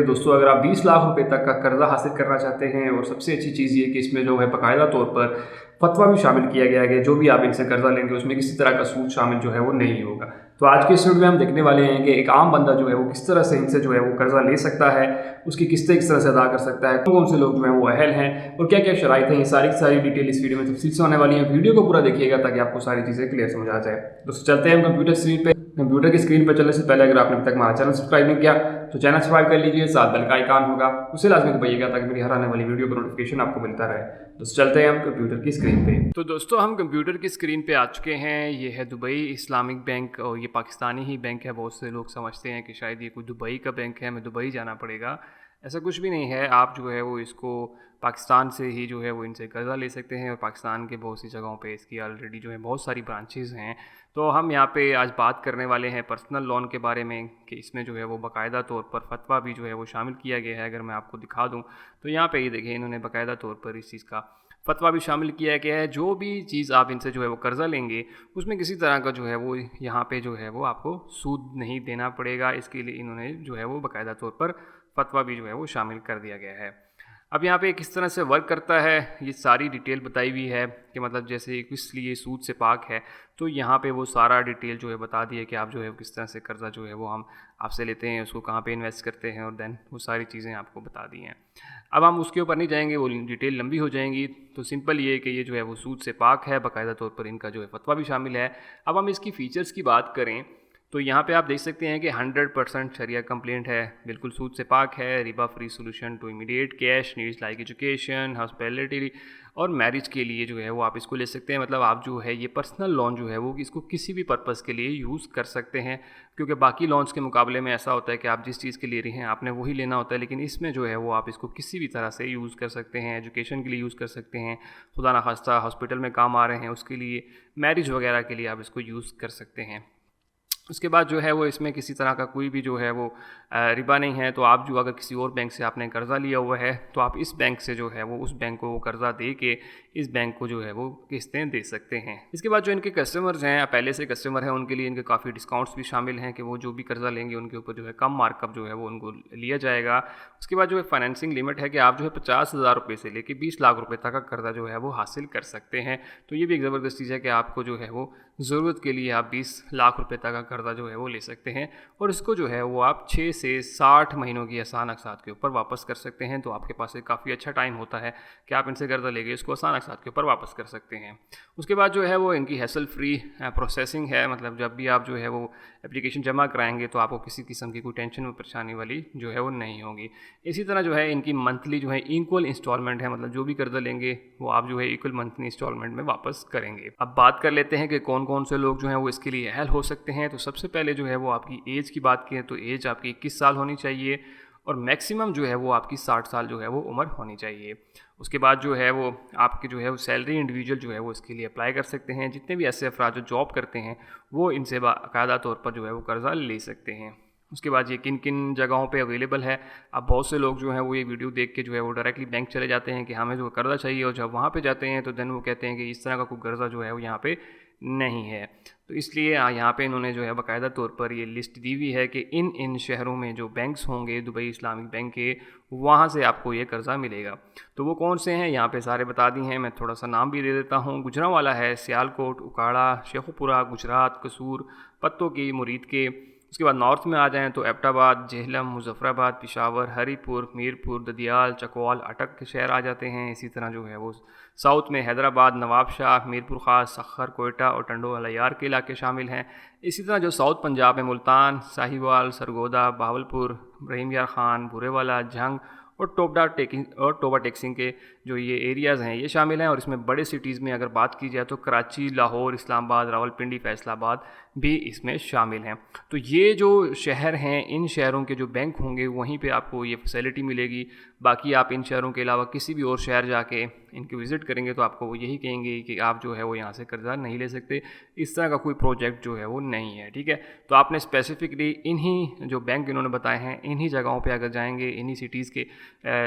दोस्तों, अगर आप 20 लाख रुपए तक का कर्जा हासिल करना चाहते हैं और सबसे अच्छी चीज़ ये कि इसमें जो है बाकायदा तौर पर फतवा भी शामिल किया गया है कि जो भी आप इनसे कर्जा लेंगे उसमें किसी तरह का सूद शामिल जो है वो नहीं होगा। तो आज के इस वीडियो में हम देखने वाले हैं कि एक आम बंदा जो है वो किस तरह से इनसे जो है वो कर्जा ले सकता है, उसकी किस्तें किस तरह से अदा कर सकता है, कौन कौन से लोग जो हैं वो अहल हैं और क्या क्या शराइत हैं। ये सारी की सारी डिटेल इस वीडियो में तफसील से होने वाली है। वीडियो को पूरा देखिएगा ताकि आपको सारी चीज़ें क्लियर समझ आ जाए। दोस्तों चलते हैं हम कंप्यूटर की स्क्रीन पर चलने से पहले अगर आपने अभी तक हमारा चैनल सब्सक्राइब नहीं किया तो चैनल सब्सक्राइब कर लीजिए, साथ बेल का आइकन होगा उसे लाजमी दबाइएगा ताकि मेरी हर आने वाली वीडियो का नोटिफिकेशन आपको मिलता रहे। दोस्तों चलते हैं हम कंप्यूटर की स्क्रीन पे। तो दोस्तों हम कंप्यूटर की स्क्रीन पे आ चुके हैं। ये है दुबई इस्लामिक बैंक और ये पाकिस्तानी ही बैंक है। बहुत से लोग समझते हैं कि शायद ये कोई दुबई का बैंक है, हमें दुबई जाना पड़ेगा। ऐसा कुछ भी नहीं है। आप जो है वो इसको पाकिस्तान से ही जो है वो इनसे कर्ज़ा ले सकते हैं और पाकिस्तान के बहुत सी जगहों पे इसकी ऑलरेडी जो है बहुत सारी ब्रांचेज़ हैं। तो हम यहाँ पे आज बात करने वाले हैं पर्सनल लोन के बारे में कि इसमें जो है वो बाकायदा तौर पर फतवा भी जो है वो शामिल किया गया है। अगर मैं आपको दिखा दूँ तो यहाँ पे ये देखिए इन्होंने बाकायदा तौर पर इस चीज़ का फतवा भी शामिल किया गया है। जो भी चीज़ आप इनसे जो है वो कर्ज़ा लेंगे उसमें किसी तरह का जो है वो यहाँ पे जो है वो आपको सूद नहीं देना पड़ेगा। इसके लिए इन्होंने जो है वो बाकायदा तौर पर फतवा भी जो है वो शामिल कर दिया गया है। अब यहाँ पे किस तरह से वर्क करता है ये सारी डिटेल बताई हुई है कि मतलब जैसे किस लिए सूद से पाक है, तो यहाँ पे वो सारा डिटेल जो है बता दिया कि आप जो है किस तरह से कर्ज़ा जो है वो हम आपसे लेते हैं, उसको कहाँ पे इन्वेस्ट करते हैं और देन वो सारी चीज़ें आपको बता दी हैं। अब हम उसके ऊपर नहीं जाएंगे, वो डिटेल लंबी हो जाएंगी। तो सिंपल ये है कि ये जो है वो सूद से पाक है, बाकायदा तौर पर इनका जो है फतवा भी शामिल है। अब हम इसकी फ़ीचर्स की बात करें तो यहाँ पे आप देख सकते हैं कि 100% शरिया कंप्लेंट है, बिल्कुल सूद से पाक है, रिबा free solution to immediate cash needs like education, hospitality और मैरिज के लिए जो है वो आप इसको ले सकते हैं। मतलब आप जो है ये पर्सनल लोन जो है वो इसको किसी भी पर्पज़ के लिए यूज़ कर सकते हैं, क्योंकि बाकी लोन्स के मुकाबले में ऐसा होता है कि आप जिस चीज़ के ले रहे हैं आपने वही लेना होता है, लेकिन इसमें जो है वो आप इसको किसी भी तरह से यूज़ कर सकते हैं। एजुकेशन के लिए यूज़ कर सकते हैं, खुदा ना खास्ता हॉस्पिटल में काम आ रहे हैं उसके लिए, मैरिज वगैरह के लिए आप इसको यूज़ कर सकते हैं। उसके बाद जो है वो इसमें किसी तरह का कोई भी जो है वो रिबा नहीं है। तो आप जो अगर किसी और बैंक से आपने कर्ज़ा लिया हुआ है तो आप इस बैंक से जो है वो उस बैंक को कर्ज़ा दे के इस बैंक को जो है वो किस्तें दे सकते हैं। इसके बाद जो इनके कस्टमर्स हैं, पहले से कस्टमर हैं, उनके लिए इनके काफ़ी डिस्काउंट्स भी शामिल हैं कि वो जो भी कर्ज़ा लेंगे उनके ऊपर जो है कम मार्कअप जो है वो उनको लिया जाएगा। उसके बाद जो है फाइनेंसिंग लिमिट है कि आप जो है 50,000 रुपये से लेकर 20 लाख रुपये तक का कर्ज़ा जो है वो हासिल कर सकते हैं। तो ये भी एक ज़बरदस्त चीज़ है कि आपको जो है वो ज़रूरत के लिए आप 20 लाख रुपये तक का कर्ज़ा जो है वो ले सकते हैं और इसको जो है वो आप 6 से 60 महीनों की आसान अक़सात के ऊपर वापस कर सकते हैं। तो आपके पास एक काफ़ी अच्छा टाइम होता है कि आप इनसे कर्ज़ा लेके इसको आसान अक़सात के ऊपर वापस कर सकते हैं। उसके बाद जो है वो इनकी हैसल फ्री प्रोसेसिंग है। मतलब जब भी आप जो है वो एप्लीकेशन जमा कराएंगे तो आपको किसी किस्म की कोई टेंशन व परेशानी वाली जो है वो नहीं होगी। इसी तरह जो है इनकी मंथली जो है इक्वल इंस्टॉलमेंट है, मतलब जो भी कर्ज़ा लेंगे वो आप जो है इक्वल मंथली इंस्टॉलमेंट में वापस करेंगे। अब बात कर लेते हैं कि कौन कौन से लोग जो हैं वो इसके लिए अहल हो सकते हैं। तो सबसे पहले जो है वो आपकी एज की बात करें तो एज आपकी 21 साल होनी चाहिए और मैक्सिमम जो है वो आपकी 60 साल जो है वो उम्र होनी चाहिए। उसके बाद जो है वो आपकी जो है वो सैलरी इंडिविजुअल जो है वो इसके लिए अप्लाई कर सकते हैं। जितने भी ऐसे अफराद जो जॉब करते हैं वो इनसे बाकायदा तौर पर जो है वो कर्ज़ा ले सकते हैं। उसके बाद ये किन किन जगहों पे अवेलेबल है। अब बहुत से लोग जो हैं वो ये वीडियो देख के जो है वो डायरेक्टली बैंक चले जाते हैं कि हमें जो कर्ज़ा चाहिए, और जब वहाँ पे जाते हैं तो देन वो कहते हैं कि इस तरह का कोई कर्ज़ा जो है वो यहाँ पे नहीं है। तो इसलिए यहाँ पे इन्होंने जो है बाकायदा तौर पर ये लिस्ट दी हुई है कि इन शहरों में जो बैंक्स होंगे दुबई इस्लामिक बैंक के, वहाँ से आपको ये कर्ज़ा मिलेगा। तो वो कौन से हैं यहाँ पे सारे बता दी हैं। मैं थोड़ा सा नाम भी दे देता हूँ। गुजरांवाला है, सियालकोट, उकाड़ा, शेखुपुरा, गुजरात, कसूर, पत्तों की, मुरीद के। उसके बाद नॉर्थ में आ जाएँ तो एबटाबाद, जेहलम, मुजफ्फराबाद, पिशावर, हरीपुर, मीरपुर, ददियाल, चकवाल, अटक के शहर आ जाते हैं। इसी तरह जो है वो साउथ में हैदराबाद, नवाबशाह, मीरपुर ख़ास, सखर, कोयटा और टंडो अलियार के इलाके शामिल हैं। इसी तरह जो साउथ पंजाब में मुल्तान, साहिवाल, सरगोदा, बहावलपुर, रहीम यार ख़ान, भूरेवाला, जंग और टोबा टेक्सिंग के जो ये एरियाज़ हैं ये शामिल हैं। और इसमें बड़े सिटीज़ में अगर बात की जाए तो कराची, लाहौर, इस्लामाबाद, रावलपिंडी, फैसलाबाद भी इसमें शामिल हैं। तो ये जो शहर हैं, इन शहरों के जो बैंक होंगे वहीं पे आपको ये फैसिलिटी मिलेगी। बाकी आप इन शहरों के अलावा किसी भी और शहर जाके इनके विज़िट करेंगे तो आपको वो यही कहेंगे कि आप जो है वो यहाँ से कर्ज़ा नहीं ले सकते, इस तरह का कोई प्रोजेक्ट जो है वो नहीं है। ठीक है, तो आपने स्पेसिफिकली इन्हीं जो बैंक इन्होंने बताए हैं इन्हीं जगहों पे अगर जाएंगे, इन्हीं सिटीज़ के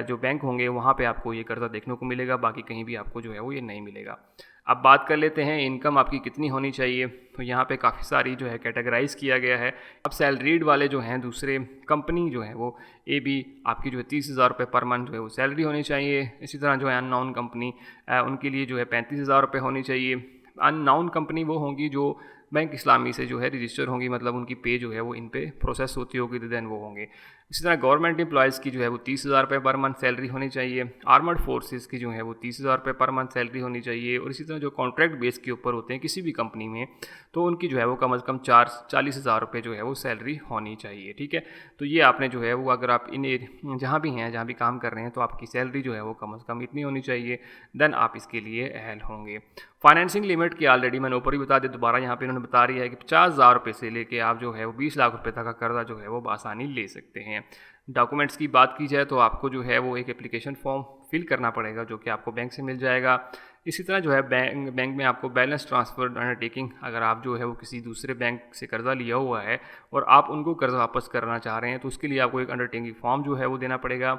जो बैंक होंगे वहाँ पे आपको ये कर्ज़ा देखने को मिलेगा, बाकी कहीं भी आपको जो है वो ये नहीं मिलेगा। अब बात कर लेते हैं इनकम आपकी कितनी होनी चाहिए। तो यहाँ पे काफ़ी सारी जो है कैटेगराइज किया गया है। अब सैलरीड वाले जो हैं दूसरे कंपनी जो है वो AB आपकी जो है 30,000 रुपये पर मंथ जो है वो सैलरी होनी चाहिए। इसी तरह जो है अननोन कंपनी उनके लिए जो है 35,000 रुपये होनी चाहिए। अननोन कंपनी वो होंगी जो बैंक इस्लामी से जो है रजिस्टर होंगी, मतलब उनकी पे जो है वो इन पे प्रोसेस होती होगी तो देन वो होंगे। इसी तरह गवर्नमेंट एम्प्लॉयज़ की जो है वो 30,000 रुपये पर मंथ सैलरी होनी चाहिए। आर्मर्ड फोर्सेस की जो है वो 30,000 रुपये पर मंथ सैलरी होनी चाहिए। और इसी तरह जो कॉन्ट्रैक्ट बेस के ऊपर होते हैं किसी भी कंपनी में, तो उनकी जो है वो कम से कम 40,000 रुपये जो है वो सैलरी होनी चाहिए। ठीक है, तो ये आपने जो है वो अगर आप इन जहाँ भी हैं, जहाँ भी काम कर रहे हैं, तो आपकी सैलरी जो है वो कम से कम इतनी होनी चाहिए, देन आप इसके लिए अहल होंगे। फाइनेंसिंग लिमिट की ऑलरेडी मैंने ऊपर ही बता दी, दोबारा यहाँ पे इन्होंने बता रही है कि 50,000 रुपये से लेके आप जो है वो 20 लाख रुपये तक का कर्जा जो है वो आसानी ले सकते हैं। डॉक्यूमेंट्स की बात की जाए तो आपको जो है वो एक एप्लीकेशन फॉर्म फिल करना पड़ेगा जो कि आपको बैंक से मिल जाएगा। इसी तरह जो है बैंक में आपको बैलेंस ट्रांसफ़र अंडरटेकिंग, अगर आप जो है वो किसी दूसरे बैंक से कर्ज़ा लिया हुआ है और आप उनको कर्ज़ा वापस करना चाह रहे हैं, तो उसके लिए आपको एक अंडरटेकिंग फॉर्म जो है वो देना पड़ेगा।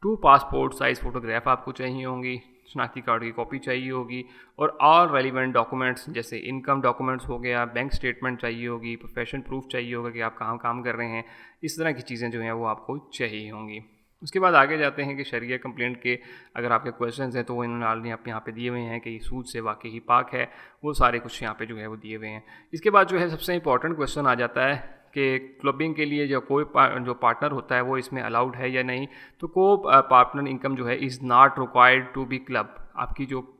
2 पासपोर्ट साइज़ फ़ोटोग्राफ आपको चाहिए होंगी, शनाख्ती कार्ड की कॉपी चाहिए होगी, और ऑल रेलिवेंट डॉक्यूमेंट्स जैसे इनकम डॉक्यूमेंट्स हो गया, बैंक स्टेटमेंट चाहिए होगी, प्रोफेशन प्रूफ चाहिए होगा कि आप कहाँ काम कर रहे हैं। इस तरह की चीज़ें जो हैं वो आपको चाहिए होंगी। उसके बाद आगे जाते हैं कि शरिया कंप्लेंट के अगर आपके क्वेश्चंस हैं तो वो इन्होंने ऑलरेडी आप यहाँ पे दिए हुए हैं कि सूद से वाकई ही पाक है, वो सारे कुछ यहाँ पे जो है वो दिए हुए हैं। इसके बाद जो है सबसे इंपॉर्टेंट क्वेश्चन आ जाता है कि क्लबिंग के लिए जो जो पार्टनर होता है वो इसमें अलाउड है या नहीं। तो को पार्टनर इनकम जो है is not required to be club, आपकी जो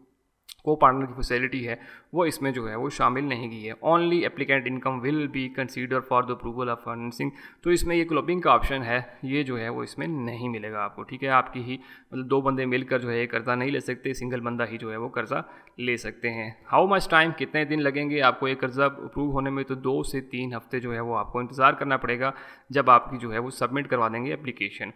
को पार्टनर की फैसिलिटी है वो इसमें जो है वो शामिल नहीं की है। Only applicant income will be consider for the approval of financing. तो इसमें ये क्लबिंग का ऑप्शन है, ये जो है वो इसमें नहीं मिलेगा आपको। ठीक है, आपकी ही मतलब 2 बंदे मिलकर जो है ये कर्ज़ा नहीं ले सकते, सिंगल बंदा ही जो है वो कर्ज़ा ले सकते हैं। हाउ मच टाइम, कितने दिन लगेंगे आपको ये कर्ज़ा अप्रूव होने में? तो 2 से 3 हफ्ते जो है वो आपको इंतज़ार करना पड़ेगा जब आपकी जो है वो सबमिट करवा देंगे एप्लीकेशन।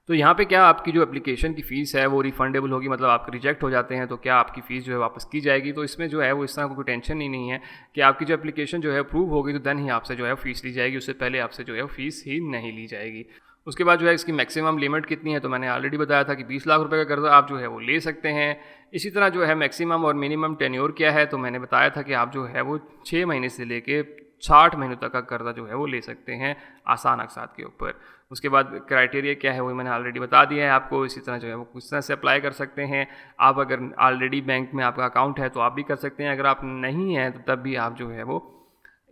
तो यहाँ पे क्या आपकी जो एप्लीकेशन की फ़ीस है वो रिफंडेबल होगी, मतलब आप रिजेक्ट हो जाते हैं तो क्या आपकी फ़ीस जो है वापस की जाएगी? तो इसमें जो है वो इस तरह कोई टेंशन ही नहीं है कि आपकी जो एप्लीकेशन जो है अप्रूव होगी तो देन ही आपसे जो है फ़ीस ली जाएगी, उससे पहले आपसे जो है फ़ीस ही नहीं ली जाएगी। उसके बाद जो है इसकी मैक्सिमम लिमिट कितनी है, तो मैंने ऑलरेडी बताया था कि 20 लाख रुपए का कर्जा आप जो है वो ले सकते हैं। इसी तरह जो है मैक्सिमम और मिनिमम टेन्योर क्या है, तो मैंने बताया था कि आप जो है वो 6 महीने से लेके 60 महीनों तक का कर्जा जो है वो ले सकते हैं आसान अक़सात के ऊपर। उसके बाद क्राइटेरिया क्या है वो मैंने ऑलरेडी बता दिया है आपको। इसी तरह जो है वो किस तरह से अप्लाई कर सकते हैं। आप अगर ऑलरेडी बैंक में आपका अकाउंट है तो आप भी कर सकते हैं, अगर आप नहीं है तो तब भी आप जो है वो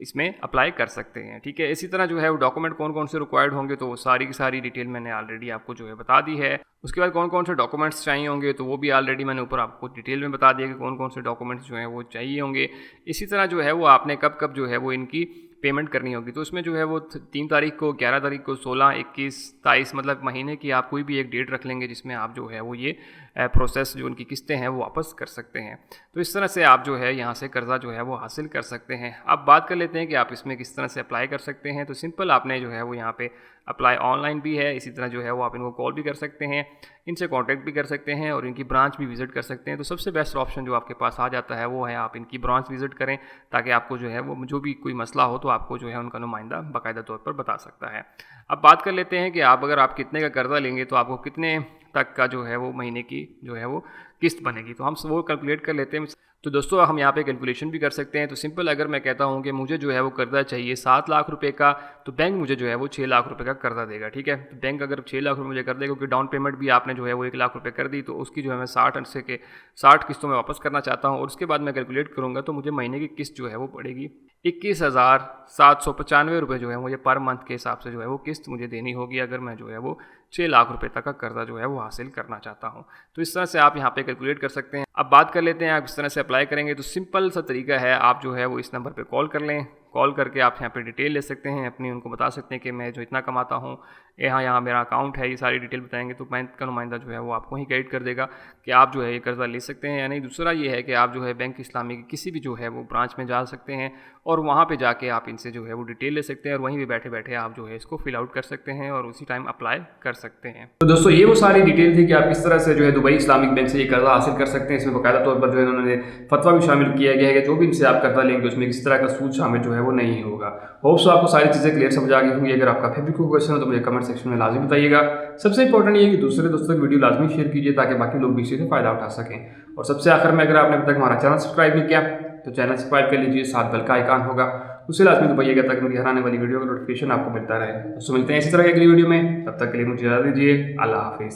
इसमें अप्लाई कर सकते हैं। ठीक है, इसी तरह जो है वो डॉक्यूमेंट कौन कौन से रिक्वायर्ड होंगे तो वो सारी की सारी डिटेल मैंने ऑलरेडी आपको जो है बता दी है। उसके बाद कौन कौन से डॉक्यूमेंट्स चाहिए होंगे तो वो भी ऑलरेडी मैंने ऊपर आपको डिटेल में बता दिया कि कौन कौन से डॉक्यूमेंट्स जो हैं वो चाहिए होंगे। इसी तरह जो है वो आपने कब कब जो है वो इनकी पेमेंट करनी होगी, तो उसमें जो है वो 3 तारीख को, 11 तारीख को, 16, 21, 27 मतलब महीने की आप कोई भी एक डेट रख लेंगे जिसमें आप जो है वो ये प्रोसेस जो उनकी किस्तें हैं वो वापस कर सकते हैं। तो इस तरह से आप जो है यहाँ से कर्ज़ा जो है वो हासिल कर सकते हैं। अब बात कर लेते हैं कि आप इसमें किस तरह से अप्लाई कर सकते हैं। तो सिंपल आपने जो है वो यहाँ पे अप्लाई ऑनलाइन भी है, इसी तरह जो है वो आप इनको कॉल भी कर सकते हैं, इनसे कांटेक्ट भी कर सकते हैं और इनकी ब्रांच भी विज़िट कर सकते हैं। तो सबसे बेस्ट ऑप्शन जो आपके पास आ जाता है वो है आप इनकी ब्रांच विज़िट करें, ताकि आपको जो है वो जो भी कोई मसला हो तो आपको जो है उनका नुमाइंदा बाकायदा तौर पर बता सकता है। अब बात कर लेते हैं कि अगर आप कितने का कर्ज़ा लेंगे तो आपको कितने तक का जो है वो महीने की जो है वो किस्त बनेगी, तो हम वो कैलकुलेट कर लेते हैं। तो दोस्तों हम यहाँ पे कैलकुलेशन भी कर सकते हैं। तो सिंपल अगर मैं कहता हूँ कि मुझे जो है वो कर्जा चाहिए 7 लाख रुपए का, तो बैंक मुझे जो है वो 6 लाख रुपए का कर्जा देगा। ठीक है, तो बैंक अगर 6 लाख रुपए मुझे कर देगा, क्योंकि डाउन पेमेंट भी आपने जो है वो 1 लाख रुपए कर दी, तो उसकी जो है मैं 60 किस्तों में वापस करना चाहता हूँ। और उसके बाद मैं कैलकुलेट करूँगा तो मुझे महीने की किस्त जो है वो पड़ेगी 21,795 रुपये जो है मुझे पर मंथ के हिसाब से जो है वो किस्त मुझे देनी होगी, अगर मैं जो है वो 6 लाख रुपए तक का कर्जा जो है वो हासिल करना चाहता हूँ। तो इस तरह से आप यहाँ पे कैलकुलेट कर सकते हैं। अब बात कर लेते हैं आप इस तरह से अप्लाई करेंगे। तो सिंपल सा तरीका है, आप जो है वो इस नंबर पे कॉल कर लें, कॉल करके आप यहाँ पे डिटेल ले सकते हैं अपनी, उनको बता सकते हैं कि मैं जो इतना कमाता हूँ, यहाँ मेरा अकाउंट है, ये सारी डिटेल बताएंगे तो बैंक का नुमाइंदा जो है वो आपको ही गाइड कर देगा कि आप जो है ये कर्जा ले सकते हैं या नहीं। दूसरा ये है कि आप जो है बैंक इस्लामी की किसी भी जो है वो ब्रांच में जा सकते हैं और वहाँ पे जाके आप इनसे जो है वो डिटेल ले सकते हैं और वहीं पे बैठे बैठे आप जो है इसको फिल आउट कर सकते हैं और उसी टाइम अप्लाई कर सकते हैं। तो दोस्तों ये वो सारी डिटेल थी कि आप किस तरह से जो है दुबई इस्लामिक बैंक से ये कर्जा हासिल कर सकते हैं। इसमें बाकायदा तौर पर जो है उन्होंने फतवा भी शामिल किया गया है कि जो भी इनसे आप कर्जा लेंगे उसमें किस तरह का सूद शामिल जो है वो नहीं होगा। होप सो आपको सारी चीज़ें क्लियर समझ आ गई होंगी। अगर आपका फिर भी कोई क्वेश्चन हो तो मुझे कमेंट सेक्शन में लाजमी बताइएगा। सबसे इंपॉर्टेंट ये है कि दूसरे दोस्तों की वीडियो लाजमी शेयर कीजिए ताकि बाकी लोग भी इससे फ़ायदा उठा सकें। और सबसे आखिर में, अगर आपने अभी तक हमारा चैनल सब्सक्राइब नहीं किया तो चैनल सब्सक्राइब कर लीजिए, साथ बेल का आइकन होगा उसे लाजमी दबाइएगा ताकि मेरी हर आने वाली वीडियो का नोटिफिकेशन आपको मिलता रहे। तो मिलते हैं इसी तरह की अगली वीडियो में, तब तक के लिए मुझे इजाज़त दीजिए। अल्लाह हाफिज़।